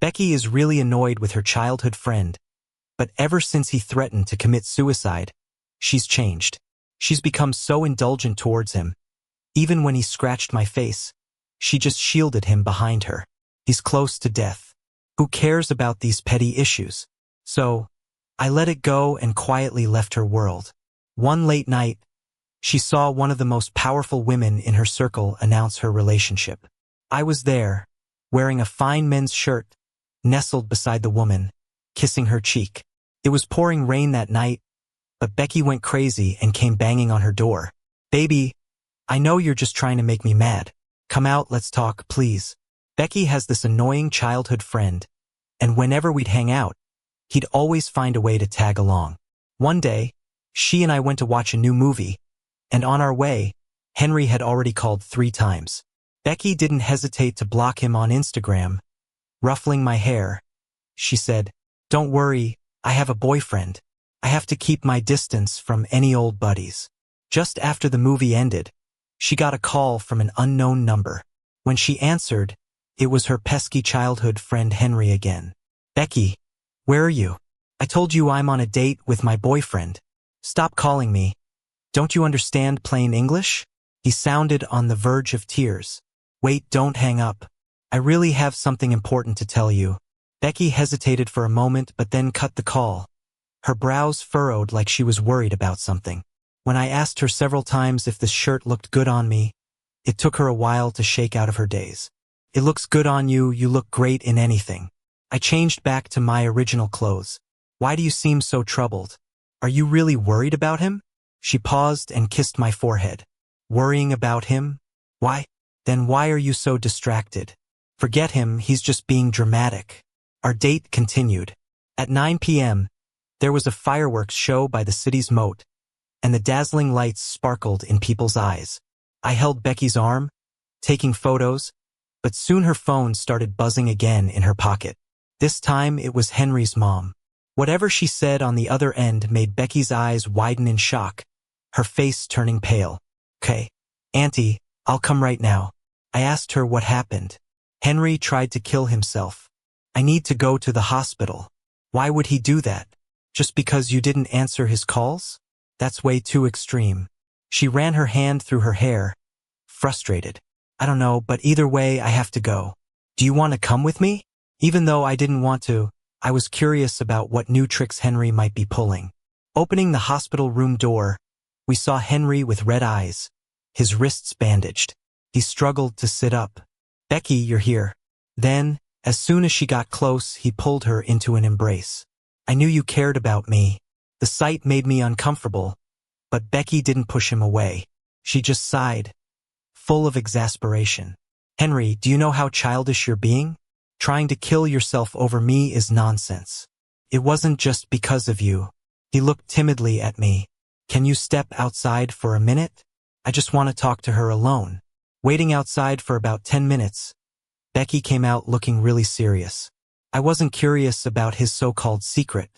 Becky is really annoyed with her childhood friend, but ever since he threatened to commit suicide, she's changed. She's become so indulgent towards him. Even when he scratched my face, she just shielded him behind her. He's close to death. Who cares about these petty issues? So, I let it go and quietly left her world. One late night, she saw one of the most powerful women in her circle announce her relationship. I was there, wearing a fine men's shirt, nestled beside the woman, kissing her cheek. It was pouring rain that night, but Becky went crazy and came banging on her door. "Baby, I know you're just trying to make me mad. Come out, let's talk, please." Becky has this annoying childhood friend, and whenever we'd hang out, he'd always find a way to tag along. One day, she and I went to watch a new movie, and on our way, Henry had already called 3 times. Becky didn't hesitate to block him on Instagram. Ruffling my hair, she said, "Don't worry, I have a boyfriend. I have to keep my distance from any old buddies." Just after the movie ended, she got a call from an unknown number. When she answered, it was her pesky childhood friend Henry again. "Becky, where are you? I told you I'm on a date with my boyfriend. Stop calling me. Don't you understand plain English?" He sounded on the verge of tears. "Wait, don't hang up. I really have something important to tell you." Becky hesitated for a moment but then cut the call. Her brows furrowed like she was worried about something. When I asked her several times if this shirt looked good on me, it took her a while to shake out of her daze. "It looks good on you, you look great in anything." I changed back to my original clothes. "Why do you seem so troubled? Are you really worried about him?" She paused and kissed my forehead. "Worrying about him? Why? Then why are you so distracted? Forget him, he's just being dramatic." Our date continued. At 9 p.m., there was a fireworks show by the city's moat, and the dazzling lights sparkled in people's eyes. I held Becky's arm, taking photos, but soon her phone started buzzing again in her pocket. This time it was Henry's mom. Whatever she said on the other end made Becky's eyes widen in shock, her face turning pale. "Okay, Auntie, I'll come right now." I asked her what happened. "Henry tried to kill himself. I need to go to the hospital." "Why would he do that? Just because you didn't answer his calls? That's way too extreme." She ran her hand through her hair, frustrated. "I don't know, but either way I have to go. Do you want to come with me?" Even though I didn't want to, I was curious about what new tricks Henry might be pulling. Opening the hospital room door, we saw Henry with red eyes, his wrists bandaged. He struggled to sit up. "Becky, you're here." Then, as soon as she got close, he pulled her into an embrace. "I knew you cared about me." The sight made me uncomfortable, but Becky didn't push him away. She just sighed, full of exasperation. "Henry, do you know how childish you're being? Trying to kill yourself over me is nonsense. It wasn't just because of you." He looked timidly at me. "Can you step outside for a minute? I just want to talk to her alone." Waiting outside for about 10 minutes, Becky came out looking really serious. I wasn't curious about his so-called secret.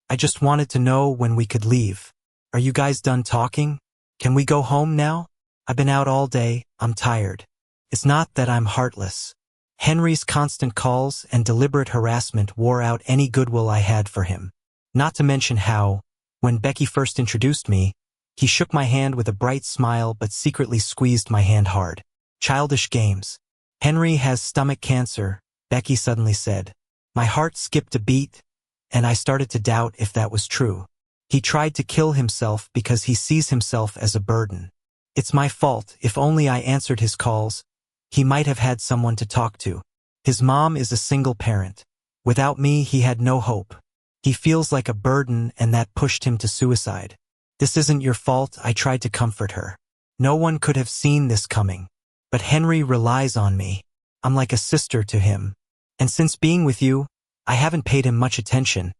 I just wanted to know when we could leave. "Are you guys done talking? Can we go home now? I've been out all day, I'm tired." It's not that I'm heartless. Henry's constant calls and deliberate harassment wore out any goodwill I had for him. Not to mention how, when Becky first introduced me, he shook my hand with a bright smile but secretly squeezed my hand hard. Childish games. "Henry has stomach cancer," Becky suddenly said. My heart skipped a beat, and I started to doubt if that was true. He tried to kill himself because he sees himself as a burden. It's my fault. If only I answered his calls, he might have had someone to talk to. His mom is a single parent. Without me, he had no hope. He feels like a burden, and that pushed him to suicide. "This isn't your fault," I tried to comfort her. "No one could have seen this coming. But Henry relies on me. I'm like a sister to him. And since being with you, I haven't paid him much attention.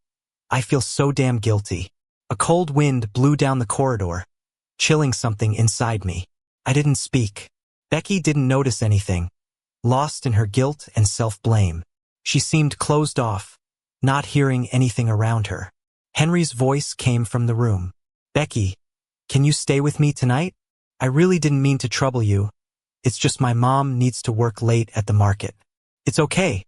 I feel so damn guilty." A cold wind blew down the corridor, chilling something inside me. I didn't speak. Becky didn't notice anything, lost in her guilt and self-blame. She seemed closed off, not hearing anything around her. Henry's voice came from the room. "Becky, can you stay with me tonight? I really didn't mean to trouble you. It's just my mom needs to work late at the market." "It's okay.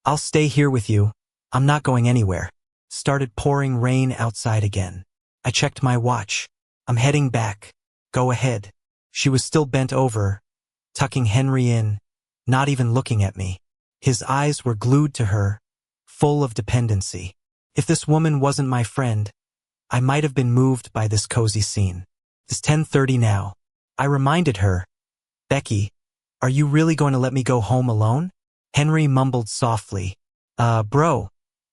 I'll stay here with you. I'm not going anywhere. Started pouring rain outside again. I checked my watch. I'm heading back. Go ahead. She was still bent over, tucking Henry in, not even looking at me. His eyes were glued to her, full of dependency. If this woman wasn't my friend, I might have been moved by this cozy scene. It's 10:30 now. I reminded her, Becky, are you really going to let me go home alone? Henry mumbled softly, bro,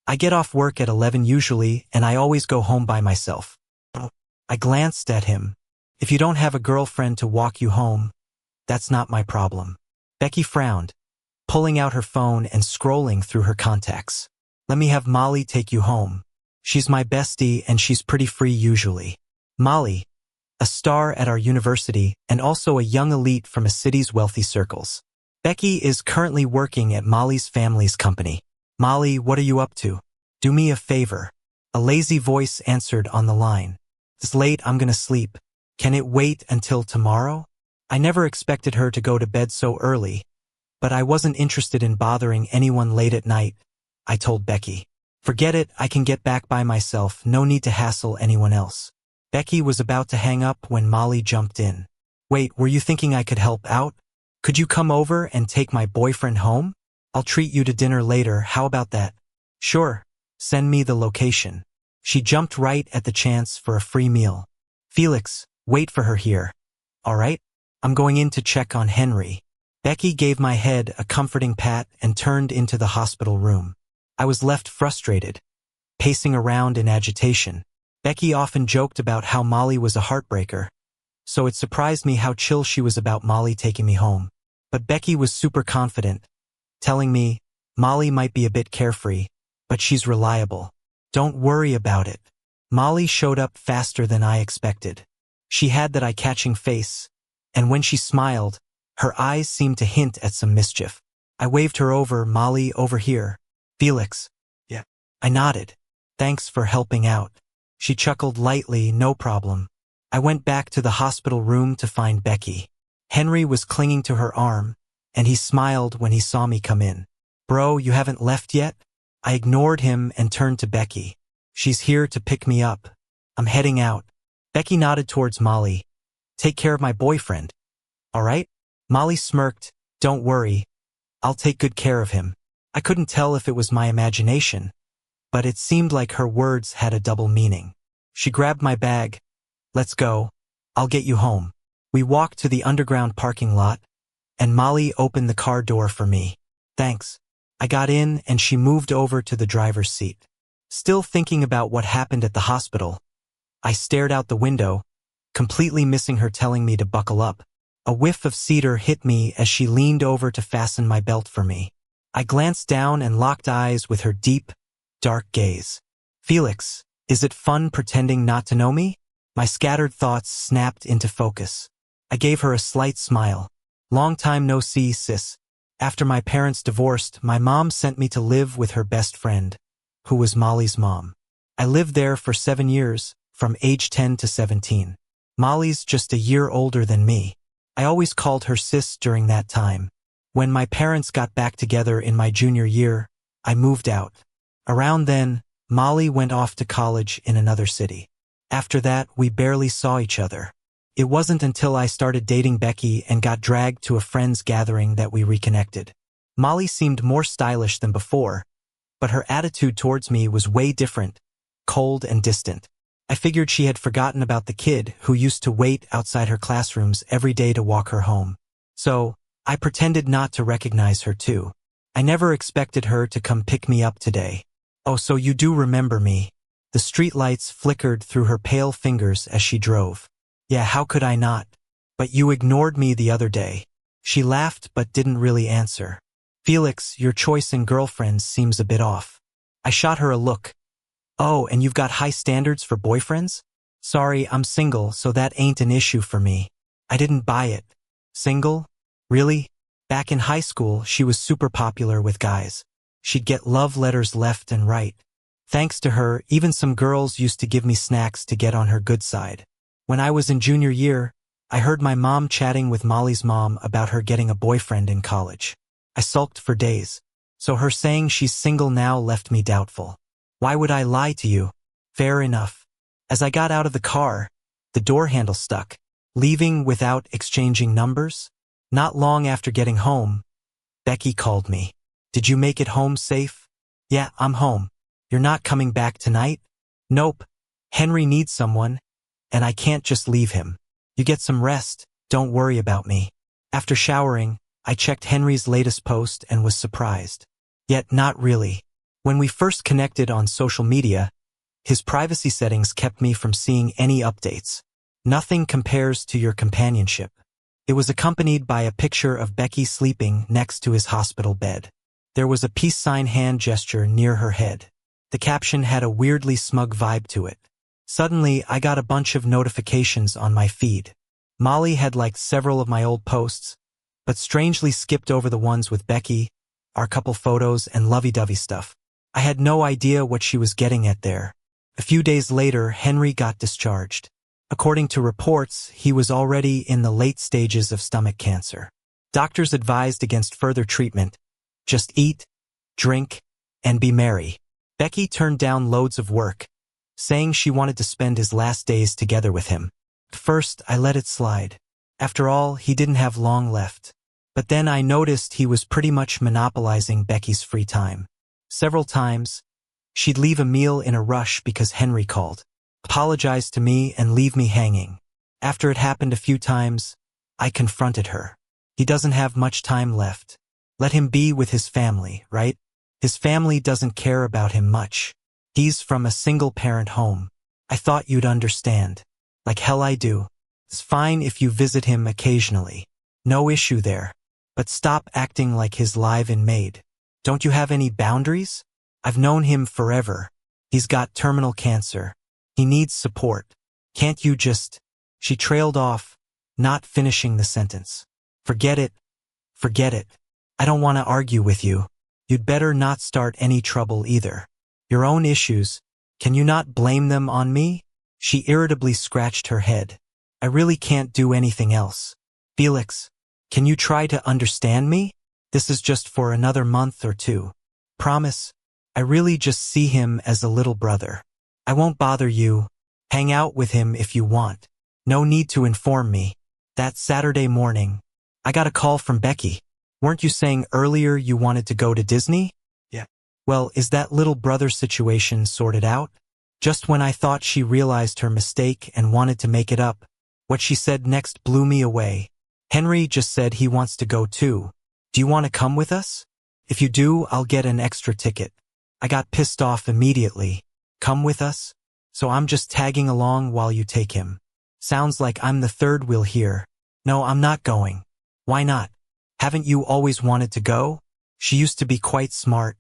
I get off work at 11 usually, and I always go home by myself. I glanced at him. If you don't have a girlfriend to walk you home, that's not my problem. Becky frowned, pulling out her phone and scrolling through her contacts. Let me have Molly take you home. She's my bestie and she's pretty free usually. Molly, a star at our university and also a young elite from a city's wealthy circles. Becky is currently working at Molly's family's company. Molly, what are you up to? Do me a favor. A lazy voice answered on the line. It's late, I'm gonna sleep. Can it wait until tomorrow? I never expected her to go to bed so early, but I wasn't interested in bothering anyone late at night. I told Becky. Forget it, I can get back by myself, no need to hassle anyone else. Becky was about to hang up when Molly jumped in. Wait, were you thinking I could help out? Could you come over and take my boyfriend home? I'll treat you to dinner later, how about that? Sure, send me the location. She jumped right at the chance for a free meal. Felix, wait for her here. All right? I'm going in to check on Henry. Becky gave my head a comforting pat and turned into the hospital room. I was left frustrated, pacing around in agitation. Becky often joked about how Molly was a heartbreaker, so it surprised me how chill she was about Molly taking me home. But Becky was super confident, telling me, Molly might be a bit carefree, but she's reliable. Don't worry about it. Molly showed up faster than I expected. She had that eye-catching face, and when she smiled, her eyes seemed to hint at some mischief. I waved her over, Molly, over here. Felix. Yeah. I nodded. Thanks for helping out. She chuckled lightly, no problem. I went back to the hospital room to find Becky. Henry was clinging to her arm, and he smiled when he saw me come in. Bro, you haven't left yet? I ignored him and turned to Becky. She's here to pick me up. I'm heading out. Becky nodded towards Molly. Take care of my boyfriend. All right? Molly smirked. Don't worry. I'll take good care of him. I couldn't tell if it was my imagination, but it seemed like her words had a double meaning. She grabbed my bag. Let's go. I'll get you home. We walked to the underground parking lot, and Molly opened the car door for me. Thanks. I got in and she moved over to the driver's seat. Still thinking about what happened at the hospital, I stared out the window, completely missing her telling me to buckle up. A whiff of cedar hit me as she leaned over to fasten my belt for me. I glanced down and locked eyes with her deep, dark gaze. Felix, is it fun pretending not to know me? My scattered thoughts snapped into focus. I gave her a slight smile. Long time no see, sis. After my parents divorced, my mom sent me to live with her best friend, who was Molly's mom. I lived there for 7 years, from age 10 to 17. Molly's just a year older than me. I always called her sis during that time. When my parents got back together in my junior year, I moved out. Around then, Molly went off to college in another city. After that, we barely saw each other. It wasn't until I started dating Becky and got dragged to a friend's gathering that we reconnected. Molly seemed more stylish than before, but her attitude towards me was way different, cold and distant. I figured she had forgotten about the kid who used to wait outside her classrooms every day to walk her home. So, I pretended not to recognize her too. I never expected her to come pick me up today. Oh, so you do remember me. The streetlights flickered through her pale fingers as she drove. Yeah, how could I not? But you ignored me the other day. She laughed but didn't really answer. Felix, your choice in girlfriends seems a bit off. I shot her a look. Oh, and you've got high standards for boyfriends? Sorry, I'm single, so that ain't an issue for me. I didn't buy it. Single? Really? Back in high school, she was super popular with guys. She'd get love letters left and right. Thanks to her, even some girls used to give me snacks to get on her good side. When I was in junior year, I heard my mom chatting with Molly's mom about her getting a boyfriend in college. I sulked for days. So her saying she's single now left me doubtful. Why would I lie to you? Fair enough. As I got out of the car, the door handle stuck. Leaving without exchanging numbers? Not long after getting home, Becky called me. Did you make it home safe? Yeah, I'm home. You're not coming back tonight? Nope. Henry needs someone, and I can't just leave him. You get some rest, don't worry about me. After showering, I checked Henry's latest post and was surprised. Yet not really. When we first connected on social media, his privacy settings kept me from seeing any updates. Nothing compares to your companionship. It was accompanied by a picture of Becky sleeping next to his hospital bed. There was a peace sign hand gesture near her head. The caption had a weirdly smug vibe to it. Suddenly, I got a bunch of notifications on my feed. Molly had liked several of my old posts, but strangely skipped over the ones with Becky, our couple photos, and lovey-dovey stuff. I had no idea what she was getting at there. A few days later, Henry got discharged. According to reports, he was already in the late stages of stomach cancer. Doctors advised against further treatment. Just eat, drink, and be merry. Becky turned down loads of work, saying she wanted to spend his last days together with him. At first, I let it slide. After all, he didn't have long left. But then I noticed he was pretty much monopolizing Becky's free time. Several times, she'd leave a meal in a rush because Henry called, apologize to me, and leave me hanging. After it happened a few times, I confronted her. He doesn't have much time left. Let him be with his family, right? His family doesn't care about him much. He's from a single-parent home. I thought you'd understand. Like hell I do. It's fine if you visit him occasionally. No issue there. But stop acting like his live-in maid. Don't you have any boundaries? I've known him forever. He's got terminal cancer. He needs support. Can't you just... She trailed off, not finishing the sentence. Forget it. Forget it. I don't want to argue with you. You'd better not start any trouble either. Your own issues. Can you not blame them on me? She irritably scratched her head. I really can't do anything else. Felix, can you try to understand me? This is just for another month or two. Promise. I really just see him as a little brother. I won't bother you. Hang out with him if you want. No need to inform me. That Saturday morning, I got a call from Becky. Weren't you saying earlier you wanted to go to Disney? Yeah. Well, is that little brother situation sorted out? Just when I thought she realized her mistake and wanted to make it up, what she said next blew me away. Henry just said he wants to go too. Do you want to come with us? If you do, I'll get an extra ticket. I got pissed off immediately. Come with us? So I'm just tagging along while you take him. Sounds like I'm the third wheel here. No, I'm not going. Why not? Haven't you always wanted to go? She used to be quite smart.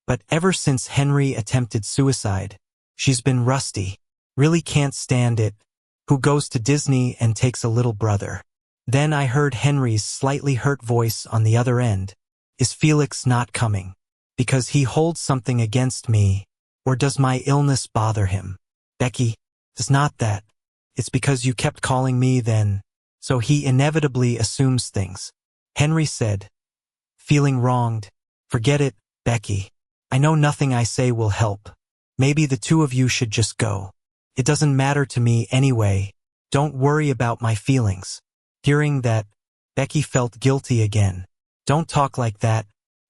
But ever since Henry attempted suicide, she's been rusty. Really can't stand it. Who goes to Disney and takes a little brother? Then I heard Henry's slightly hurt voice on the other end. Is Felix not coming? Because he holds something against me, or does my illness bother him? Becky, it's not that. It's because you kept calling me then. So he inevitably assumes things. Henry said, feeling wronged. Forget it, Becky. I know nothing I say will help. Maybe the two of you should just go. It doesn't matter to me anyway. Don't worry about my feelings. Hearing that, Becky felt guilty again. Don't talk like that.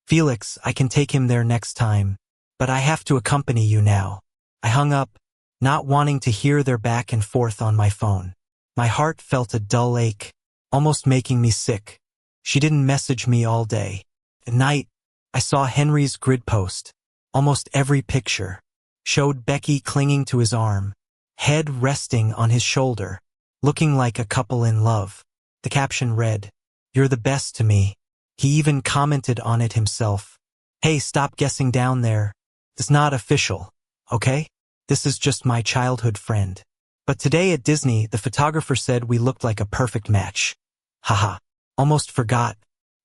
Felix, I can take him there next time. But I have to accompany you now. I hung up, not wanting to hear their back and forth on my phone. My heart felt a dull ache, almost making me sick. She didn't message me all day. At night, I saw Henry's grid post. Almost every picture showed Becky clinging to his arm, head resting on his shoulder, looking like a couple in love. The caption read, "You're the best to me." He even commented on it himself. Hey, stop guessing down there. It's not official, okay? This is just my childhood friend. But today at Disney, the photographer said we looked like a perfect match. Haha, almost forgot.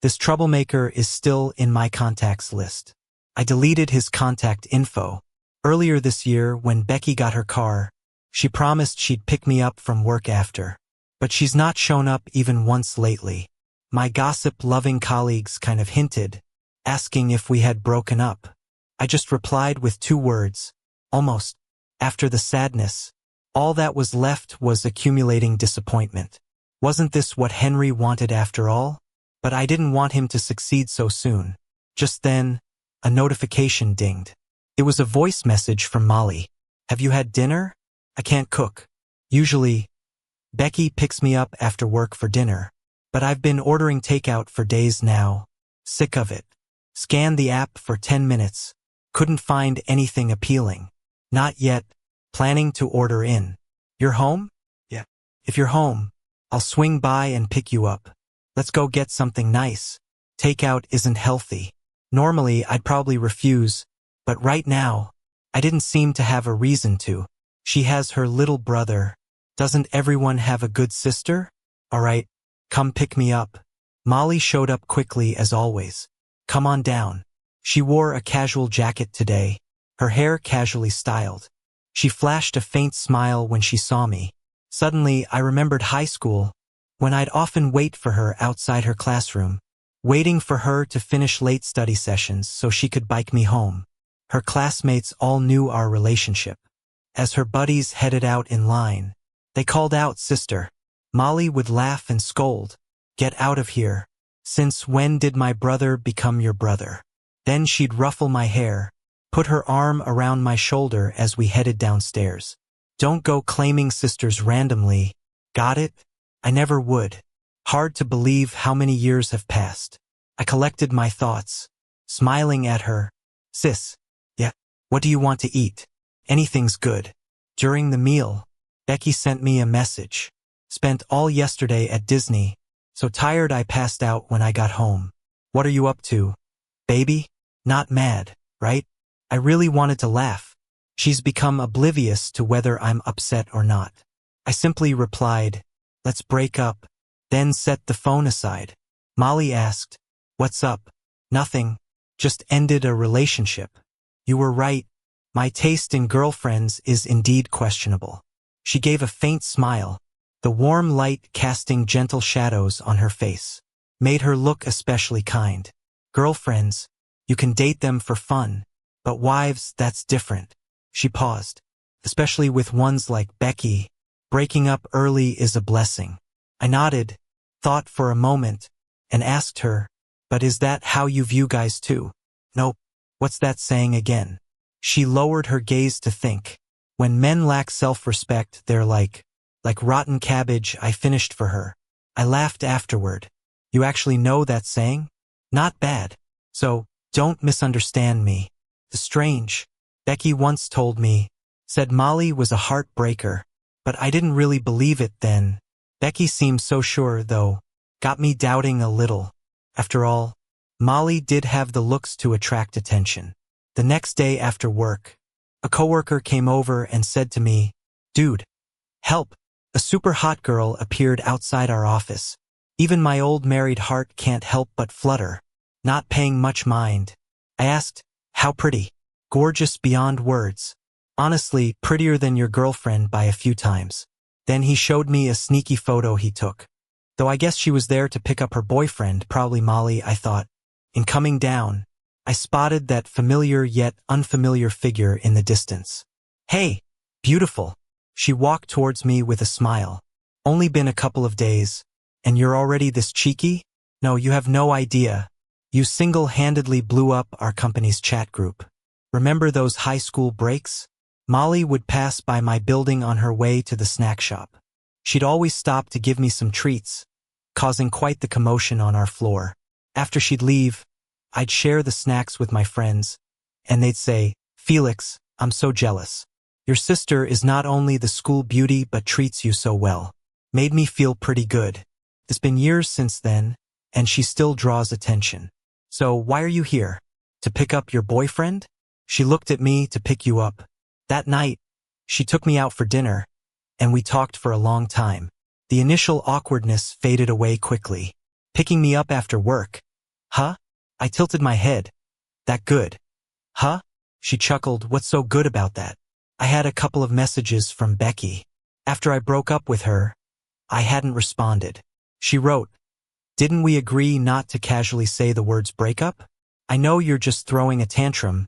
This troublemaker is still in my contacts list. I deleted his contact info. Earlier this year, when Becky got her car, she promised she'd pick me up from work after. But she's not shown up even once lately. My gossip-loving colleagues kind of hinted asking if we had broken up. I just replied with 2 words, almost. After the sadness, all that was left was accumulating disappointment. Wasn't this what Henry wanted after all? But I didn't want him to succeed so soon. Just then, a notification dinged. It was a voice message from Molly. Have you had dinner? I can't cook. Usually, Becky picks me up after work for dinner. But I've been ordering takeout for days now. Sick of it. Scanned the app for 10 minutes. Couldn't find anything appealing. Not yet. Planning to order in. You're home? Yeah. If you're home, I'll swing by and pick you up. Let's go get something nice. Takeout isn't healthy. Normally, I'd probably refuse, but right now, I didn't seem to have a reason to. She has her little brother. Doesn't everyone have a good sister? All right, come pick me up. Molly showed up quickly as always. Come on down. She wore a casual jacket today, her hair casually styled. She flashed a faint smile when she saw me. Suddenly, I remembered high school, when I'd often wait for her outside her classroom, waiting for her to finish late study sessions so she could bike me home. Her classmates all knew our relationship. As her buddies headed out in line, they called out, "Sister." Molly would laugh and scold, "Get out of here. Since when did my brother become your brother?" Then she'd ruffle my hair, put her arm around my shoulder as we headed downstairs. Don't go claiming sisters randomly. Got it? I never would. Hard to believe how many years have passed. I collected my thoughts, smiling at her. Sis. Yeah. What do you want to eat? Anything's good. During the meal, Becky sent me a message. Spent all yesterday at Disney, so tired I passed out when I got home. What are you up to? Baby? Not mad, right? I really wanted to laugh. She's become oblivious to whether I'm upset or not. I simply replied, "Let's break up," then set the phone aside. Molly asked, "What's up?" "Nothing. Just ended a relationship." You were right. My taste in girlfriends is indeed questionable. She gave a faint smile, the warm light casting gentle shadows on her face. Made her look especially kind. Girlfriends, you can date them for fun, but wives, that's different. She paused. Especially with ones like Becky, breaking up early is a blessing. I nodded, thought for a moment, and asked her, "But is that how you view guys too?" "Nope. What's that saying again?" She lowered her gaze to think. When men lack self-respect, they're like rotten cabbage. I finished for her. I laughed afterward. You actually know that saying? Not bad. So, don't misunderstand me. The strange. Becky once told me, said Molly was a heartbreaker, but I didn't really believe it then. Becky seemed so sure, though. Got me doubting a little. After all, Molly did have the looks to attract attention. The next day after work, a coworker came over and said to me, "Dude, help." A super hot girl appeared outside our office. Even my old married heart can't help but flutter. Not paying much mind, I asked, "How pretty?" "Gorgeous beyond words. Honestly, prettier than your girlfriend by a few times." Then he showed me a sneaky photo he took. Though I guess she was there to pick up her boyfriend, probably Molly, I thought. In coming down, I spotted that familiar yet unfamiliar figure in the distance. "Hey, beautiful." She walked towards me with a smile. "Only been a couple of days, and you're already this cheeky? No, you have no idea. You single-handedly blew up our company's chat group. Remember those high school breaks? Molly would pass by my building on her way to the snack shop. She'd always stop to give me some treats, causing quite the commotion on our floor. After she'd leave, I'd share the snacks with my friends, and they'd say, "Felix, I'm so jealous. Your sister is not only the school beauty but treats you so well." Made me feel pretty good. It's been years since then, and she still draws attention. "So why are you here? To pick up your boyfriend?" She looked at me. "To pick you up." That night, she took me out for dinner, and we talked for a long time. The initial awkwardness faded away quickly. "Picking me up after work? Huh?" I tilted my head. "That good? Huh?" She chuckled. "What's so good about that?" I had a couple of messages from Becky. After I broke up with her, I hadn't responded. She wrote, "Didn't we agree not to casually say the words breakup?" I know you're just throwing a tantrum,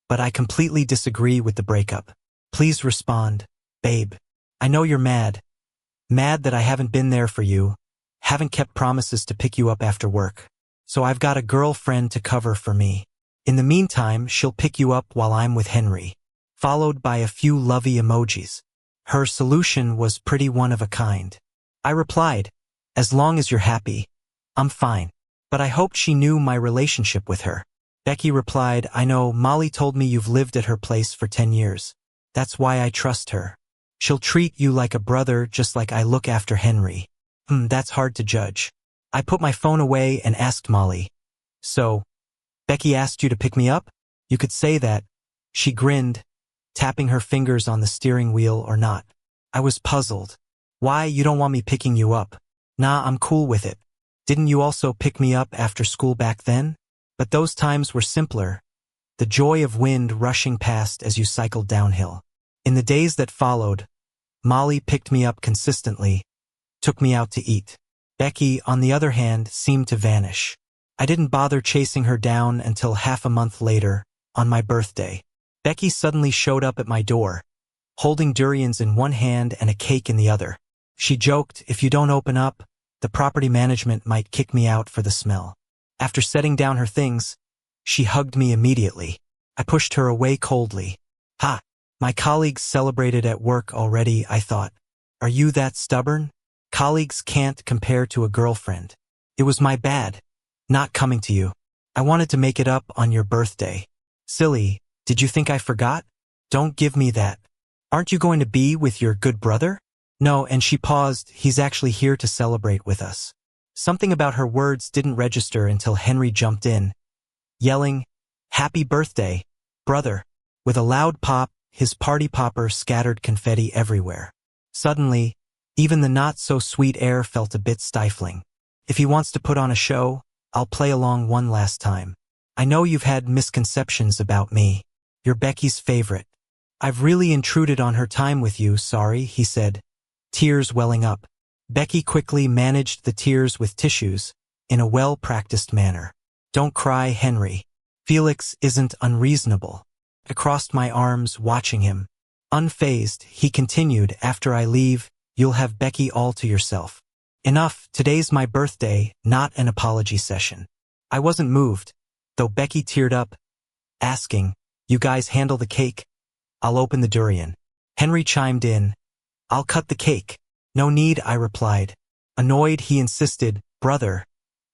but I completely disagree with the breakup. Please respond, babe. I know you're mad. Mad that I haven't been there for you, haven't kept promises to pick you up after work. So I've got a girlfriend to cover for me. In the meantime, she'll pick you up while I'm with Henry. Followed by a few lovey emojis. Her solution was pretty one of a kind. I replied, as long as you're happy, I'm fine. But I hoped she knew my relationship with her. Becky replied, I know, Molly told me you've lived at her place for 10 years. That's why I trust her. She'll treat you like a brother just like I look after Henry. That's hard to judge. I put my phone away and asked Molly. So, Becky asked you to pick me up? You could say that. She grinned, tapping her fingers on the steering wheel or not. I was puzzled. Why, you don't want me picking you up? Nah, I'm cool with it. Didn't you also pick me up after school back then? But those times were simpler. The joy of wind rushing past as you cycled downhill. In the days that followed, Molly picked me up consistently, took me out to eat. Becky, on the other hand, seemed to vanish. I didn't bother chasing her down until half a month later, on my birthday. Becky suddenly showed up at my door, holding durians in one hand and a cake in the other. She joked, if you don't open up, the property management might kick me out for the smell. After setting down her things, she hugged me immediately. I pushed her away coldly. Ha! My colleagues celebrated at work already, I thought. Are you that stubborn? Colleagues can't compare to a girlfriend. It was my bad, not coming to you. I wanted to make it up on your birthday. Silly, did you think I forgot? Don't give me that. Aren't you going to be with your good brother? No, and she paused, he's actually here to celebrate with us. Something about her words didn't register until Henry jumped in, yelling, Happy birthday, brother. With a loud pop, his party popper scattered confetti everywhere. Suddenly, even the not-so-sweet air felt a bit stifling. If he wants to put on a show, I'll play along one last time. I know you've had misconceptions about me. You're Becky's favorite. I've really intruded on her time with you, sorry, he said, tears welling up. Becky quickly managed the tears with tissues, in a well-practiced manner. Don't cry, Henry. Felix isn't unreasonable. I crossed my arms, watching him. Unfazed, he continued, after I leave, you'll have Becky all to yourself. Enough, today's my birthday, not an apology session. I wasn't moved, though Becky teared up, asking, you guys handle the cake? I'll open the durian. Henry chimed in, I'll cut the cake. No need, I replied. Annoyed, he insisted, brother,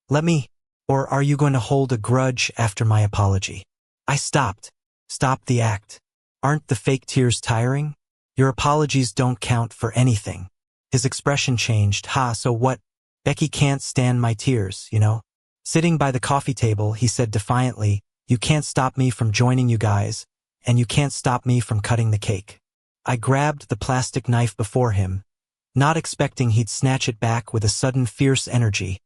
let me, or are you going to hold a grudge after my apology? I stopped. Stop the act. Aren't the fake tears tiring? Your apologies don't count for anything. His expression changed. Ha, so what? Becky can't stand my tears, you know? Sitting by the coffee table, he said defiantly, you can't stop me from joining you guys, and you can't stop me from cutting the cake. I grabbed the plastic knife before him, not expecting he'd snatch it back with a sudden fierce energy,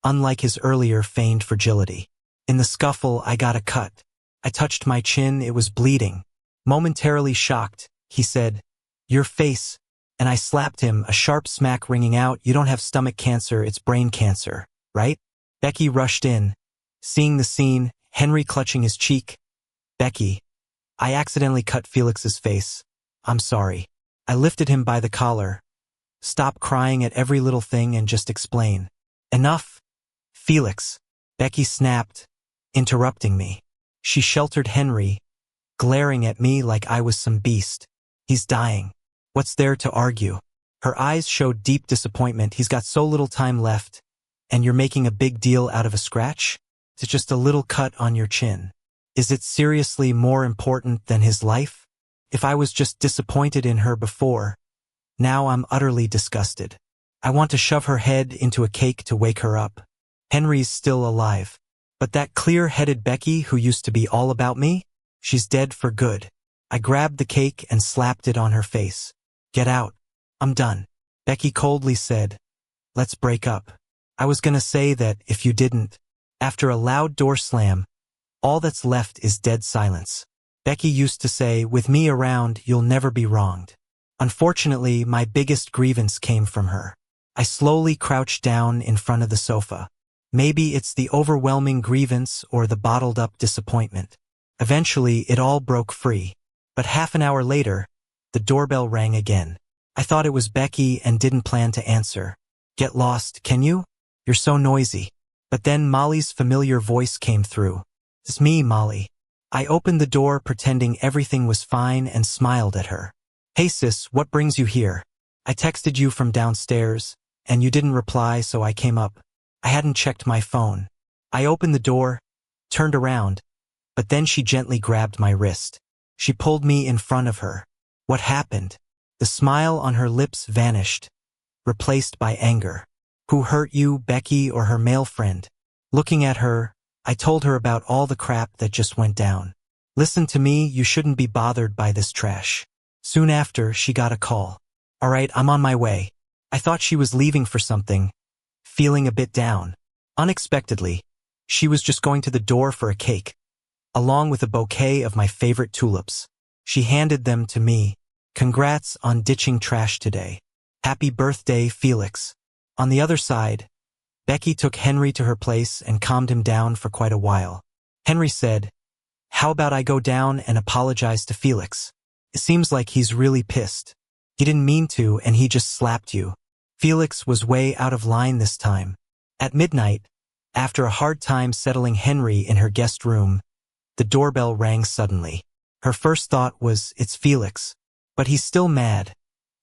unlike his earlier feigned fragility. In the scuffle, I got a cut. I touched my chin, it was bleeding. Momentarily shocked, he said, your face, and I slapped him, a sharp smack ringing out, you don't have stomach cancer, it's brain cancer, right? Becky rushed in. Seeing the scene, Henry clutching his cheek. Becky, I accidentally cut Felix's face. I'm sorry. I lifted him by the collar. Stop crying at every little thing and just explain. Enough. Felix. Becky snapped, interrupting me. She sheltered Henry, glaring at me like I was some beast. He's dying. What's there to argue? Her eyes showed deep disappointment. He's got so little time left, and you're making a big deal out of a scratch? It's just a little cut on your chin. Is it seriously more important than his life? If I was just disappointed in her before, now I'm utterly disgusted. I want to shove her head into a cake to wake her up. Henry's still alive. But that clear-headed Becky who used to be all about me? She's dead for good. I grabbed the cake and slapped it on her face. Get out. I'm done. Becky coldly said, let's break up. I was gonna say that if you didn't. After a loud door slam, all that's left is dead silence. Becky used to say, with me around, you'll never be wronged. Unfortunately, my biggest grievance came from her. I slowly crouched down in front of the sofa. Maybe it's the overwhelming grievance or the bottled-up disappointment. Eventually, it all broke free. But half an hour later, the doorbell rang again. I thought it was Becky and didn't plan to answer. "Get lost, can you? You're so noisy." But then Molly's familiar voice came through. "It's me, Molly." I opened the door pretending everything was fine and smiled at her. "Hey sis, what brings you here? I texted you from downstairs, and you didn't reply, so I came up. I hadn't checked my phone." I opened the door, turned around, but then she gently grabbed my wrist. She pulled me in front of her. What happened? The smile on her lips vanished, replaced by anger. "Who hurt you, Becky or her male friend?" Looking at her, I told her about all the crap that just went down. "Listen to me, you shouldn't be bothered by this trash." Soon after, she got a call. "All right, I'm on my way." I thought she was leaving for something, feeling a bit down. Unexpectedly, she was just going to the door for a cake, along with a bouquet of my favorite tulips. She handed them to me. "Congrats on ditching trash today. Happy birthday, Felix." On the other side, Becky took Henry to her place and calmed him down for quite a while. Henry said, "How about I go down and apologize to Felix? It seems like he's really pissed. He didn't mean to and he just slapped you." Felix was way out of line this time. At midnight, after a hard time settling Henry in her guest room, the doorbell rang suddenly. Her first thought was, it's Felix. But he's still mad.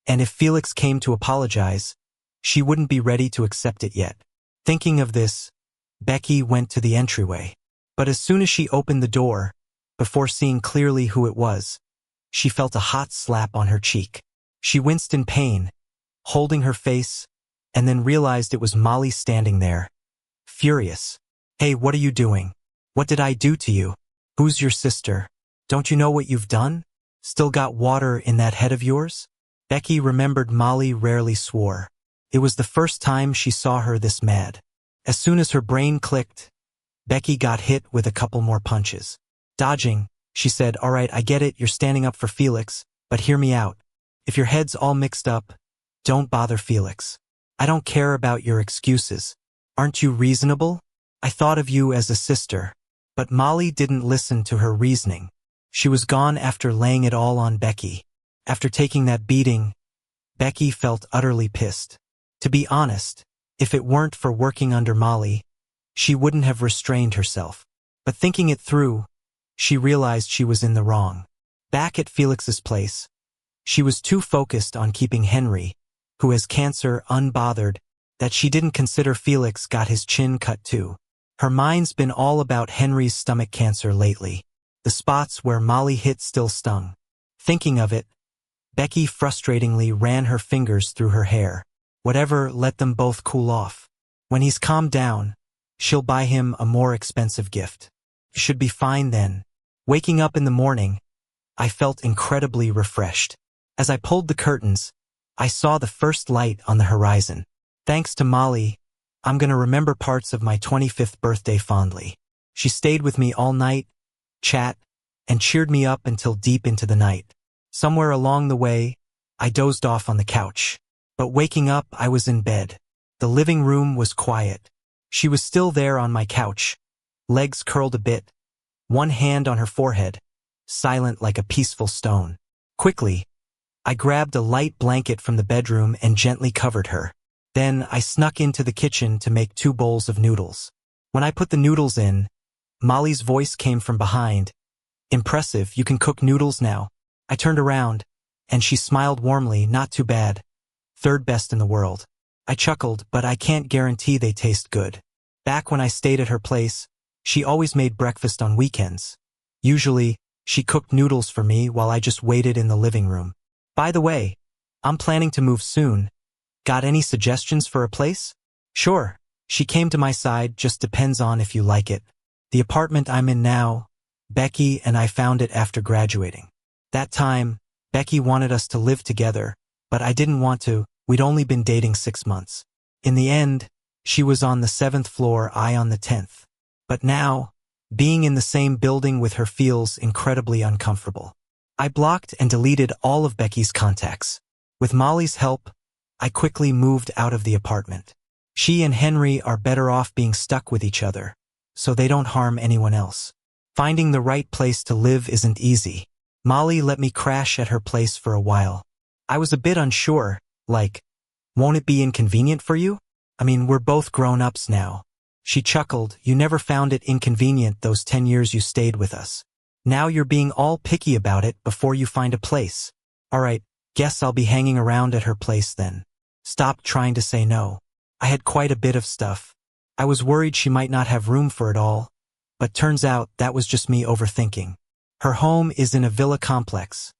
And if Felix came to apologize, she wouldn't be ready to accept it yet. Thinking of this, Becky went to the entryway. But as soon as she opened the door, before seeing clearly who it was, she felt a hot slap on her cheek. She winced in pain, holding her face, and then realized it was Molly standing there, furious. "Hey, what are you doing? What did I do to you? Who's your sister? Don't you know what you've done? Still got water in that head of yours?" Becky remembered Molly rarely swore. It was the first time she saw her this mad. As soon as her brain clicked, Becky got hit with a couple more punches. Dodging, she said, "All right, I get it, you're standing up for Felix, but hear me out. If your head's all mixed up, don't bother Felix. I don't care about your excuses. Aren't you reasonable? I thought of you as a sister." But Molly didn't listen to her reasoning. She was gone after laying it all on Becky. After taking that beating, Becky felt utterly pissed. To be honest, if it weren't for working under Molly, she wouldn't have restrained herself. But thinking it through, she realized she was in the wrong. Back at Felix's place, she was too focused on keeping Henry, who has cancer, unbothered, that she didn't consider Felix got his chin cut too. Her mind's been all about Henry's stomach cancer lately. The spots where Molly hit still stung. Thinking of it, Becky frustratingly ran her fingers through her hair. Whatever, let them both cool off. When he's calmed down, she'll buy him a more expensive gift. He should be fine then. Waking up in the morning, I felt incredibly refreshed. As I pulled the curtains, I saw the first light on the horizon. Thanks to Molly, I'm gonna remember parts of my 25th birthday fondly. She stayed with me all night, chat, and cheered me up until deep into the night. Somewhere along the way, I dozed off on the couch. But waking up, I was in bed. The living room was quiet. She was still there on my couch, legs curled a bit, one hand on her forehead, silent like a peaceful stone. Quickly, I grabbed a light blanket from the bedroom and gently covered her. Then I snuck into the kitchen to make 2 bowls of noodles. When I put the noodles in, Molly's voice came from behind. "Impressive, you can cook noodles now." I turned around, and she smiled warmly. "Not too bad. 3rd best in the world." I chuckled, but I can't guarantee they taste good. Back when I stayed at her place, she always made breakfast on weekends. Usually, she cooked noodles for me while I just waited in the living room. "By the way, I'm planning to move soon. Got any suggestions for a place?" "Sure." She came to my side. "Just depends on if you like it. The apartment I'm in now, Becky and I found it after graduating. That time, Becky wanted us to live together, but I didn't want to. We'd only been dating 6 months. In the end, she was on the 7th floor, I on the 10th. But now, being in the same building with her feels incredibly uncomfortable." I blocked and deleted all of Becky's contacts. With Molly's help, I quickly moved out of the apartment. She and Henry are better off being stuck with each other, so they don't harm anyone else. Finding the right place to live isn't easy. Molly let me crash at her place for a while. I was a bit unsure, like, won't it be inconvenient for you? I mean, we're both grown-ups now. She chuckled. You never found it inconvenient those 10 years you stayed with us. Now you're being all picky about it before you find a place. All right, guess I'll be hanging around at her place then. Stop trying to say no. I had quite a bit of stuff. I was worried she might not have room for it all, but turns out that was just me overthinking. Her home is in a villa complex,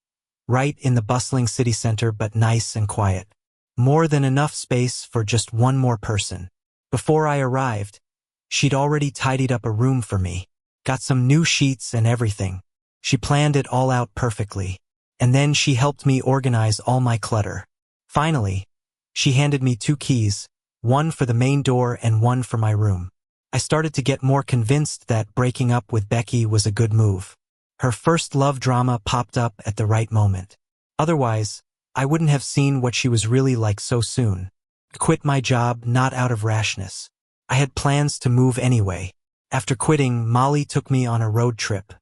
right in the bustling city center, but nice and quiet. More than enough space for just one more person. Before I arrived, she'd already tidied up a room for me. Got some new sheets and everything. She planned it all out perfectly. And then she helped me organize all my clutter. Finally, she handed me 2 keys, one for the main door and one for my room. I started to get more convinced that breaking up with Becky was a good move. Her first love drama popped up at the right moment. Otherwise, I wouldn't have seen what she was really like so soon. I quit my job not out of rashness. I had plans to move anyway. After quitting, Molly took me on a road trip.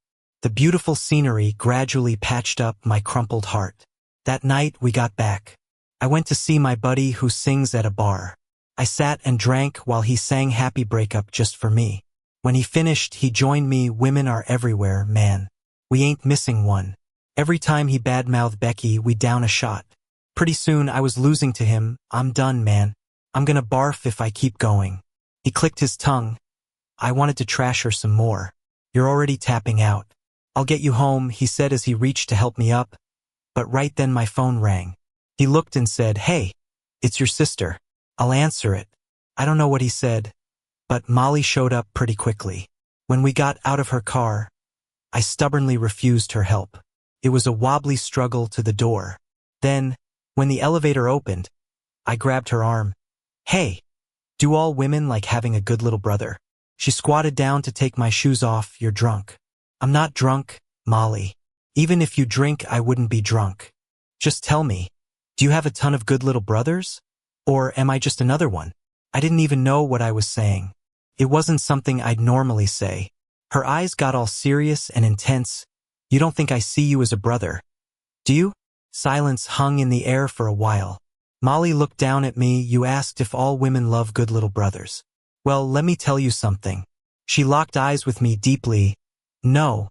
The beautiful scenery gradually patched up my crumpled heart. That night we got back. I went to see my buddy who sings at a bar. I sat and drank while he sang Happy Breakup just for me. When he finished, he joined me. Women are everywhere, man. We ain't missing one. Every time he badmouthed Becky, we down a shot. Pretty soon I was losing to him. I'm done, man. I'm gonna barf if I keep going. He clicked his tongue. I wanted to trash her some more. You're already tapping out. I'll get you home, he said as he reached to help me up. But right then my phone rang. He looked and said, hey, it's your sister. I'll answer it. I don't know what he said, but Molly showed up pretty quickly. When we got out of her car, I stubbornly refused her help. It was a wobbly struggle to the door. Then, when the elevator opened, I grabbed her arm. Hey, do all women like having a good little brother? She squatted down to take my shoes off. You're drunk. I'm not drunk, Molly. Even if you drink, I wouldn't be drunk. Just tell me, do you have a ton of good little brothers? Or am I just another one? I didn't even know what I was saying. It wasn't something I'd normally say. Her eyes got all serious and intense. You don't think I see you as a brother, do you? Silence hung in the air for a while. Molly looked down at me. You asked if all women love good little brothers. Well, let me tell you something. She locked eyes with me deeply. No,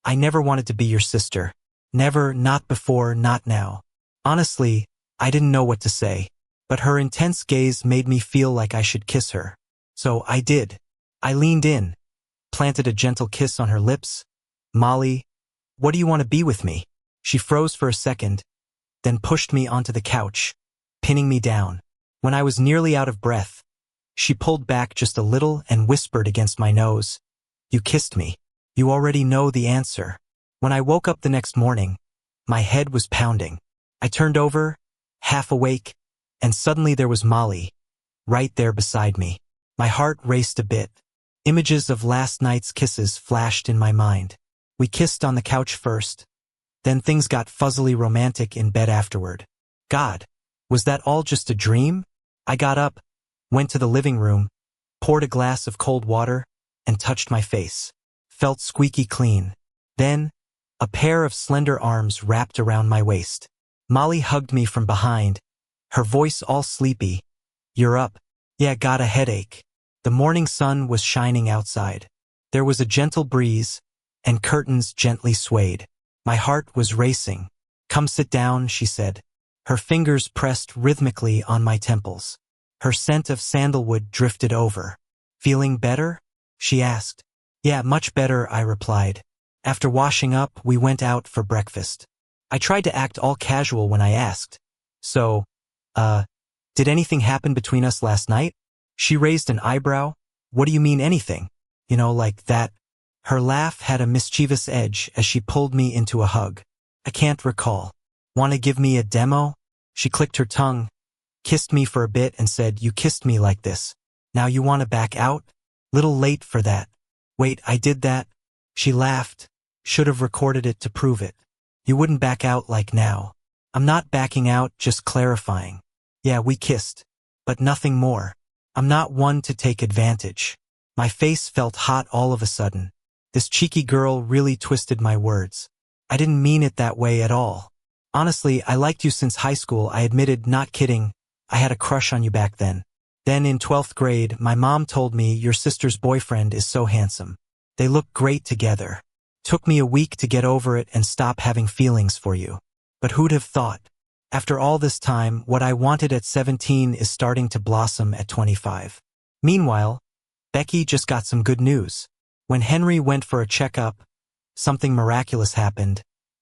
I never wanted to be your sister. Never, not before, not now. Honestly, I didn't know what to say. But her intense gaze made me feel like I should kiss her. So I did. I leaned in, planted a gentle kiss on her lips. Molly, what do you want to be with me? She froze for a second, then pushed me onto the couch, pinning me down. When I was nearly out of breath, she pulled back just a little and whispered against my nose. You kissed me. You already know the answer. When I woke up the next morning, my head was pounding. I turned over, half awake, and suddenly there was Molly, right there beside me. My heart raced a bit. Images of last night's kisses flashed in my mind. We kissed on the couch first, then things got fuzzily romantic in bed afterward. God, was that all just a dream? I got up, went to the living room, poured a glass of cold water, and touched my face. Felt squeaky clean. Then, a pair of slender arms wrapped around my waist. Molly hugged me from behind, her voice all sleepy. You're up. Yeah, got a headache. The morning sun was shining outside. There was a gentle breeze, and curtains gently swayed. My heart was racing. Come sit down, she said. Her fingers pressed rhythmically on my temples. Her scent of sandalwood drifted over. Feeling better? She asked. Yeah, much better, I replied. After washing up, we went out for breakfast. I tried to act all casual when I asked. So, did anything happen between us last night? She raised an eyebrow. What do you mean anything? You know, like that. Her laugh had a mischievous edge as she pulled me into a hug. I can't recall. Want to give me a demo? She clicked her tongue, kissed me for a bit and said, you kissed me like this. Now you want to back out? Little late for that. Wait, I did that? She laughed. Should have recorded it to prove it. You wouldn't back out like now. I'm not backing out, just clarifying. Yeah, we kissed. But nothing more. I'm not one to take advantage. My face felt hot all of a sudden. This cheeky girl really twisted my words. I didn't mean it that way at all. Honestly, I liked you since high school. I admitted, not kidding. I had a crush on you back then. Then in 12th grade, my mom told me your sister's boyfriend is so handsome. They look great together. Took me a week to get over it and stop having feelings for you. But who'd have thought? After all this time, what I wanted at 17 is starting to blossom at 25. Meanwhile, Becky just got some good news. When Henry went for a checkup, something miraculous happened.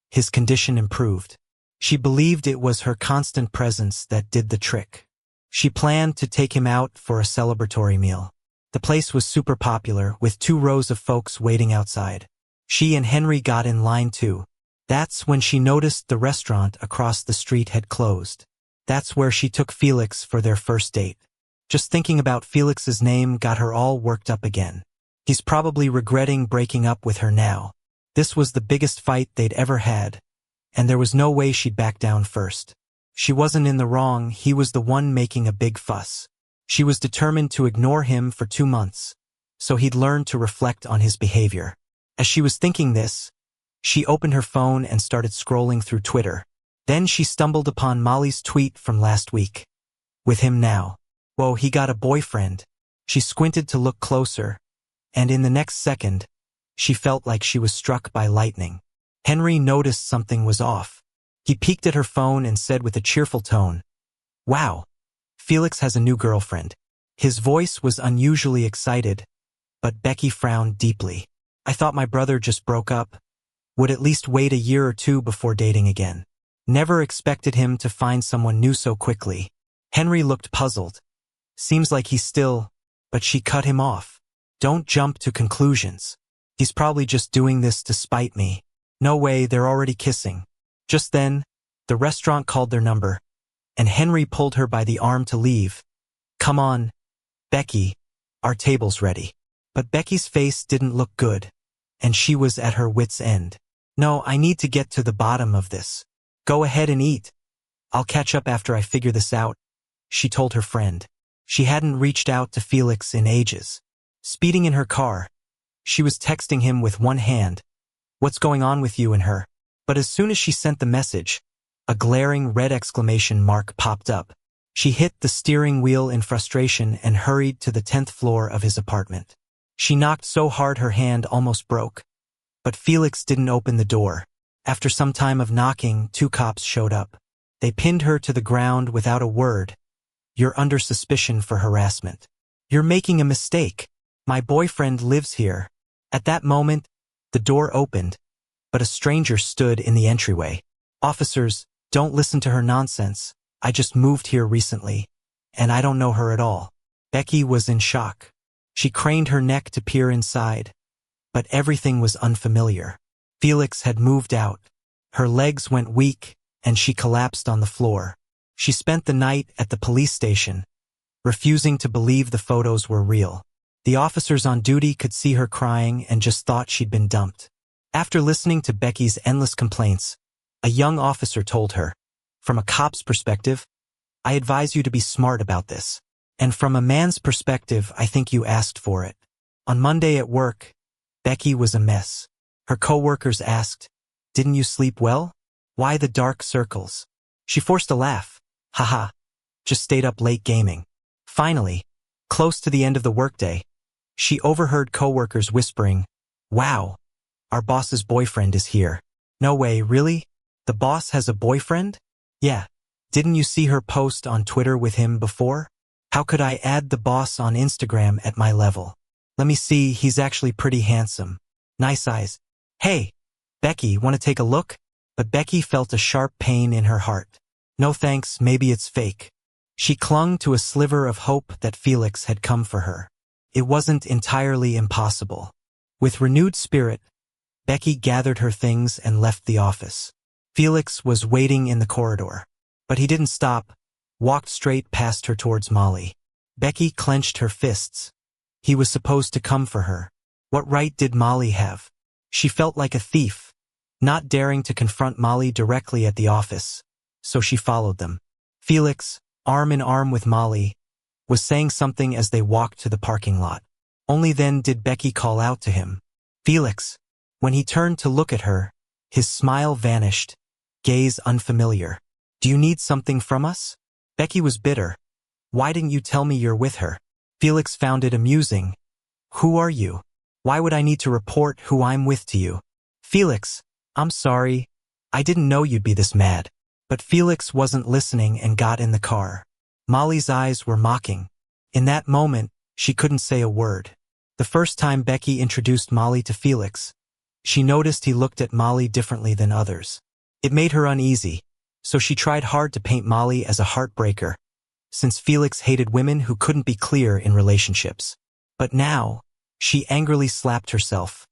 His condition improved. She believed it was her constant presence that did the trick. She planned to take him out for a celebratory meal. The place was super popular, with 2 rows of folks waiting outside. She and Henry got in line too. That's when she noticed the restaurant across the street had closed. That's where she took Felix for their first date. Just thinking about Felix's name got her all worked up again. He's probably regretting breaking up with her now. This was the biggest fight they'd ever had, and there was no way she'd back down first. She wasn't in the wrong, he was the one making a big fuss. She was determined to ignore him for 2 months, so he'd learn to reflect on his behavior. As she was thinking this, she opened her phone and started scrolling through Twitter. Then she stumbled upon Molly's tweet from last week. With him now. Whoa, he got a boyfriend. She squinted to look closer, and in the next second, she felt like she was struck by lightning. Henry noticed something was off. He peeked at her phone and said with a cheerful tone, "Wow, Felix has a new girlfriend." His voice was unusually excited, but Becky frowned deeply. "I thought my brother just broke up. Would at least wait a year or 2 before dating again. Never expected him to find someone new so quickly." Henry looked puzzled. "Seems like he's still..." But she cut him off. "Don't jump to conclusions. He's probably just doing this to spite me. No way, they're already kissing." Just then, the restaurant called their number, and Henry pulled her by the arm to leave. "Come on, Becky, our table's ready." But Becky's face didn't look good, and she was at her wit's end. "No, I need to get to the bottom of this. Go ahead and eat. I'll catch up after I figure this out," she told her friend. She hadn't reached out to Felix in ages. Speeding in her car, she was texting him with one hand. "What's going on with you and her?" But as soon as she sent the message, a glaring red exclamation mark popped up. She hit the steering wheel in frustration and hurried to the 10th floor of his apartment. She knocked so hard her hand almost broke. But Felix didn't open the door. After some time of knocking, 2 cops showed up. They pinned her to the ground without a word. "You're under suspicion for harassment. You're making a mistake. My boyfriend lives here." At that moment, the door opened, but a stranger stood in the entryway. "Officers, don't listen to her nonsense. I just moved here recently, and I don't know her at all." Becky was in shock. She craned her neck to peer inside, but everything was unfamiliar. Felix had moved out. Her legs went weak, and she collapsed on the floor. She spent the night at the police station, refusing to believe the photos were real. The officers on duty could see her crying and just thought she'd been dumped. After listening to Becky's endless complaints, a young officer told her, "From a cop's perspective, I advise you to be smart about this. And from a man's perspective, I think you asked for it." On Monday at work, Becky was a mess. Her coworkers asked, "Didn't you sleep well? Why the dark circles?" She forced a laugh. "Haha, just stayed up late gaming." Finally, close to the end of the workday, she overheard coworkers whispering, "Wow, our boss's boyfriend is here." "No way, really? The boss has a boyfriend?" "Yeah. Didn't you see her post on Twitter with him before?" "How could I add the boss on Instagram at my level?" "Let me see, he's actually pretty handsome. Nice eyes." "Hey, Becky, want to take a look?" But Becky felt a sharp pain in her heart. "No thanks, maybe it's fake." She clung to a sliver of hope that Felix had come for her. It wasn't entirely impossible. With renewed spirit, Becky gathered her things and left the office. Felix was waiting in the corridor, but he didn't stop, walked straight past her towards Molly. Becky clenched her fists. He was supposed to come for her. What right did Molly have? She felt like a thief, not daring to confront Molly directly at the office, so she followed them. Felix, arm in arm with Molly, was saying something as they walked to the parking lot. Only then did Becky call out to him, "Felix." When he turned to look at her, his smile vanished, gaze unfamiliar. "Do you need something from us?" Becky was bitter. "Why didn't you tell me you're with her?" Felix found it amusing. "Who are you? Why would I need to report who I'm with to you?" "Felix, I'm sorry. I didn't know you'd be this mad." But Felix wasn't listening and got in the car. Molly's eyes were mocking. In that moment, she couldn't say a word. The first time Becky introduced Molly to Felix, she noticed he looked at Molly differently than others. It made her uneasy, so she tried hard to paint Molly as a heartbreaker, since Felix hated women who couldn't be clear in relationships. But now, she angrily slapped herself,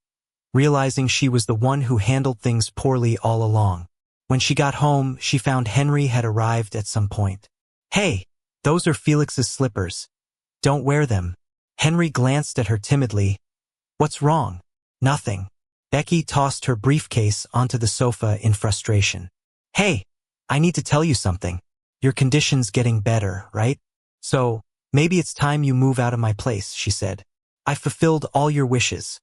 realizing she was the one who handled things poorly all along. When she got home, she found Henry had arrived at some point. "Hey, those are Felix's slippers. Don't wear them." Henry glanced at her timidly. "What's wrong?" "Nothing." Becky tossed her briefcase onto the sofa in frustration. "Hey, I need to tell you something. Your condition's getting better, right? So, maybe it's time you move out of my place," she said. "I fulfilled all your wishes.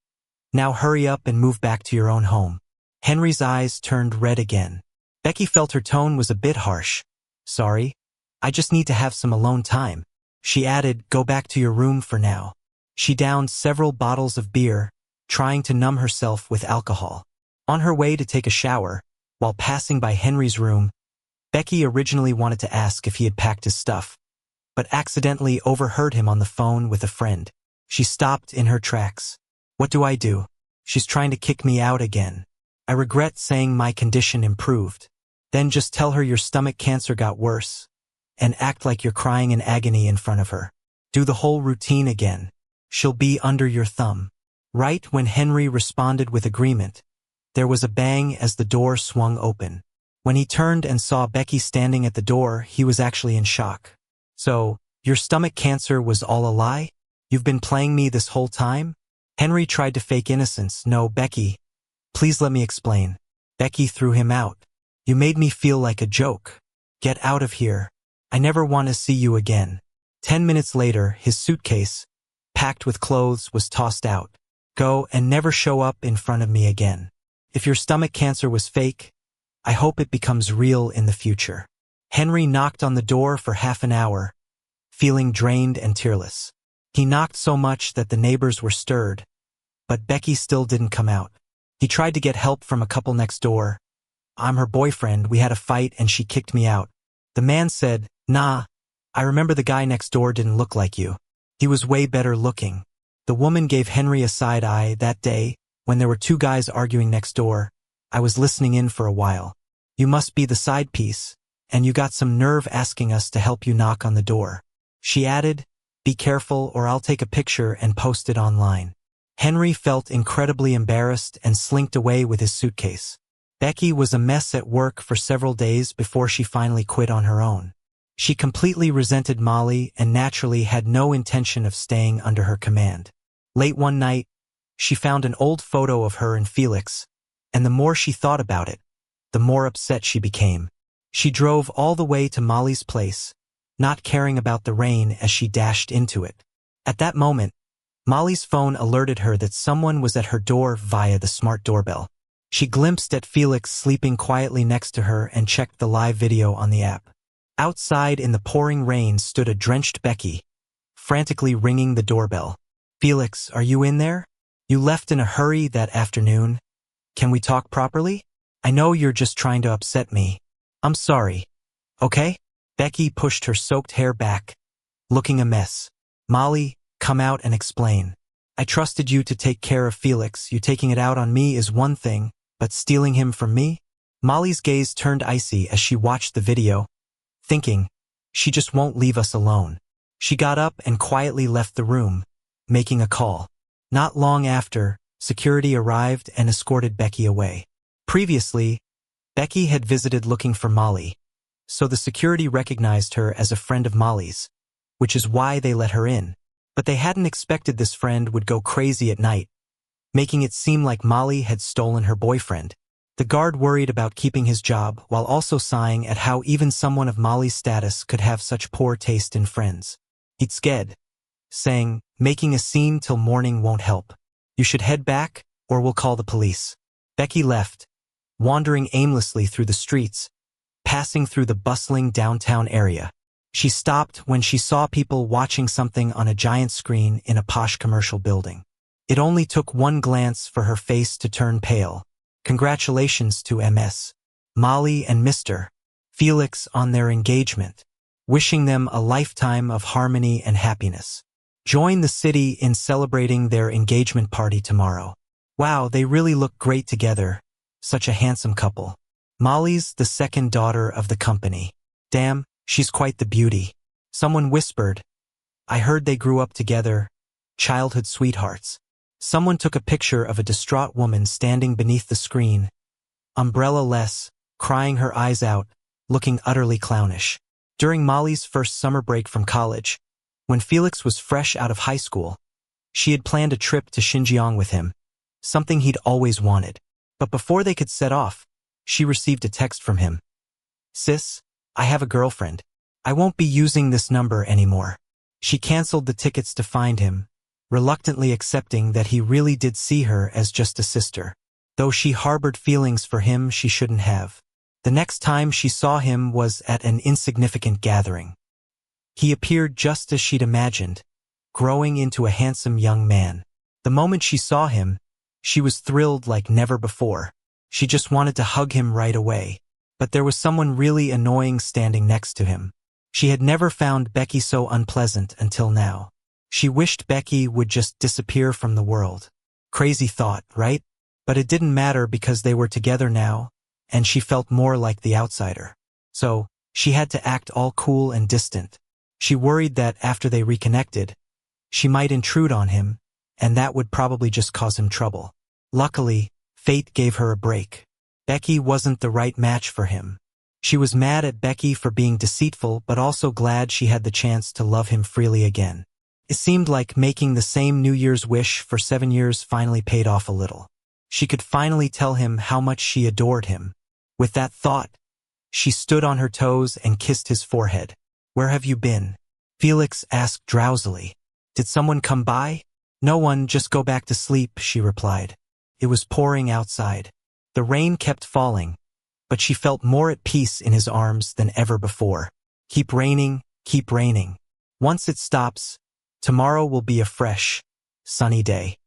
Now hurry up and move back to your own home." Henry's eyes turned red again. Becky felt her tone was a bit harsh. "Sorry, I just need to have some alone time." She added, "Go back to your room for now." She downed several bottles of beer, trying to numb herself with alcohol. On her way to take a shower, while passing by Henry's room, Becky originally wanted to ask if he had packed his stuff, but accidentally overheard him on the phone with a friend. She stopped in her tracks. "What do I do? She's trying to kick me out again. I regret saying my condition improved." "Then just tell her your stomach cancer got worse, and act like you're crying in agony in front of her. Do the whole routine again. She'll be under your thumb." Right when Henry responded with agreement, there was a bang as the door swung open. When he turned and saw Becky standing at the door, he was actually in shock. "So, your stomach cancer was all a lie? You've been playing me this whole time?" Henry tried to fake innocence. "No, Becky. Please let me explain." Becky threw him out. "You made me feel like a joke. Get out of here. I never want to see you again." 10 minutes later, his suitcase, packed with clothes, was tossed out. "Go and never show up in front of me again. If your stomach cancer was fake, I hope it becomes real in the future." Henry knocked on the door for half an hour, feeling drained and tearless. He knocked so much that the neighbors were stirred, but Becky still didn't come out. He tried to get help from a couple next door. "I'm her boyfriend. We had a fight and she kicked me out." The man said, "Nah, I remember the guy next door didn't look like you. He was way better looking." The woman gave Henry a side eye. "That day, when there were two guys arguing next door, I was listening in for a while. You must be the side piece, and you got some nerve asking us to help you knock on the door." She added, "Be careful or I'll take a picture and post it online." Henry felt incredibly embarrassed and slinked away with his suitcase. Becky was a mess at work for several days before she finally quit on her own. She completely resented Molly and naturally had no intention of staying under her command. Late one night, she found an old photo of her and Felix, and the more she thought about it, the more upset she became. She drove all the way to Molly's place, not caring about the rain as she dashed into it. At that moment, Molly's phone alerted her that someone was at her door via the smart doorbell. She glimpsed at Felix sleeping quietly next to her and checked the live video on the app. Outside in the pouring rain stood a drenched Becky, frantically ringing the doorbell. "Felix, are you in there? You left in a hurry that afternoon. Can we talk properly? I know you're just trying to upset me. I'm sorry. Okay?" Becky pushed her soaked hair back, looking a mess. "Molly, come out and explain. I trusted you to take care of Felix. You taking it out on me is one thing, but stealing him from me?" Molly's gaze turned icy as she watched the video, thinking, she just won't leave us alone. She got up and quietly left the room, making a call. Not long after, security arrived and escorted Becky away. Previously, Becky had visited looking for Molly, so the security recognized her as a friend of Molly's, which is why they let her in. But they hadn't expected this friend would go crazy at night, making it seem like Molly had stolen her boyfriend. The guard worried about keeping his job while also sighing at how even someone of Molly's status could have such poor taste in friends. It's scared, saying, making a scene till morning won't help. You should head back, or we'll call the police. Becky left, wandering aimlessly through the streets, passing through the bustling downtown area. She stopped when she saw people watching something on a giant screen in a posh commercial building. It only took one glance for her face to turn pale. Congratulations to MS, Molly and Mr. Felix on their engagement, wishing them a lifetime of harmony and happiness. Join the city in celebrating their engagement party tomorrow. Wow, they really look great together. Such a handsome couple. Molly's the second daughter of the company. Damn, she's quite the beauty. Someone whispered. I heard they grew up together, childhood sweethearts. Someone took a picture of a distraught woman standing beneath the screen, umbrella-less, crying her eyes out, looking utterly clownish. During Molly's first summer break from college, when Felix was fresh out of high school, she had planned a trip to Xinjiang with him, something he'd always wanted. But before they could set off, she received a text from him. Sis, I have a girlfriend. I won't be using this number anymore. She canceled the tickets to find him, reluctantly accepting that he really did see her as just a sister, though she harbored feelings for him she shouldn't have. The next time she saw him was at an insignificant gathering. He appeared just as she'd imagined, growing into a handsome young man. The moment she saw him, she was thrilled like never before. She just wanted to hug him right away. But there was someone really annoying standing next to him. She had never found Becky so unpleasant until now. She wished Becky would just disappear from the world. Crazy thought, right? But it didn't matter because they were together now, and she felt more like the outsider. So, she had to act all cool and distant. She worried that after they reconnected, she might intrude on him, and that would probably just cause him trouble. Luckily, fate gave her a break. Becky wasn't the right match for him. She was mad at Becky for being deceitful but also glad she had the chance to love him freely again. It seemed like making the same New Year's wish for 7 years finally paid off a little. She could finally tell him how much she adored him. With that thought, she stood on her toes and kissed his forehead. Where have you been? Felix asked drowsily. Did someone come by? No one, just go back to sleep, she replied. It was pouring outside. The rain kept falling, but she felt more at peace in his arms than ever before. Keep raining, keep raining. Once it stops, tomorrow will be a fresh, sunny day.